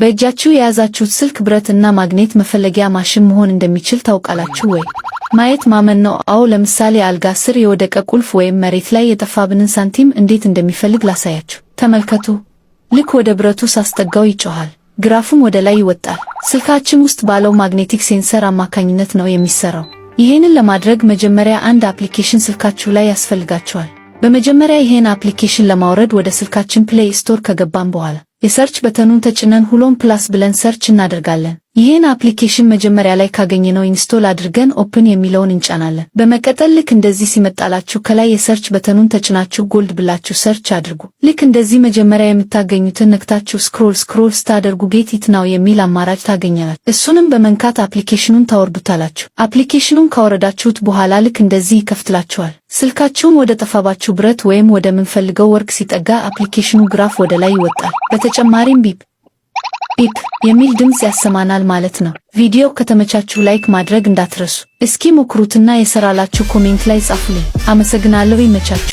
በእጃችሁ የያዛችሁት ስልክ ብረትና ማግኔት መፈለጊያ ማሽን መሆን እንደሚችል ታውቃላችሁ ወይ? ማየት ማመን ነው። አዎ፣ ለምሳሌ አልጋ ስር የወደቀ ቁልፍ ወይም መሬት ላይ የጠፋብንን ሳንቲም እንዴት እንደሚፈልግ ላሳያችሁ። ተመልከቱ። ልክ ወደ ብረቱ ሳስጠጋው ይጮሃል፣ ግራፉም ወደ ላይ ይወጣል። ስልካችን ውስጥ ባለው ማግኔቲክ ሴንሰር አማካኝነት ነው የሚሰራው። ይሄንን ለማድረግ መጀመሪያ አንድ አፕሊኬሽን ስልካችሁ ላይ ያስፈልጋችኋል። በመጀመሪያ ይሄን አፕሊኬሽን ለማውረድ ወደ ስልካችን ፕሌይ ስቶር ከገባን በኋላ የሰርች በተኑን ተጭነን ሁሎም ፕላስ ብለን ሰርች እናደርጋለን። ይሄን አፕሊኬሽን መጀመሪያ ላይ ካገኘነው ኢንስቶል አድርገን ኦፕን የሚለውን እንጫናለን። በመቀጠል ልክ እንደዚህ ሲመጣላችሁ ከላይ የሰርች በተኑን ተጭናችሁ ጎልድ ብላችሁ ሰርች አድርጉ። ልክ እንደዚህ መጀመሪያ የምታገኙትን ነክታችሁ ስክሮል ስታደርጉ ጌት ኢት ናው የሚል አማራጭ ታገኛላችሁ። እሱንም በመንካት አፕሊኬሽኑን ታወርዱታላችሁ። አፕሊኬሽኑን ካወረዳችሁት በኋላ ልክ እንደዚህ ይከፍትላችኋል። ስልካችሁን ወደ ጠፋባችሁ ብረት ወይም ወደ ምንፈልገው ወርቅ ሲጠጋ አፕሊኬሽኑ ግራፍ ወደ ላይ ይወጣል። በተጨማሪም ቢፕ የሚል ድምጽ ያሰማናል ማለት ነው። ቪዲዮ ከተመቻችሁ ላይክ ማድረግ እንዳትረሱ። እስኪ ሞክሩትና የሰራላችሁ ኮሜንት ላይ ጻፉልኝ። አመሰግናለሁ። ይመቻችሁ።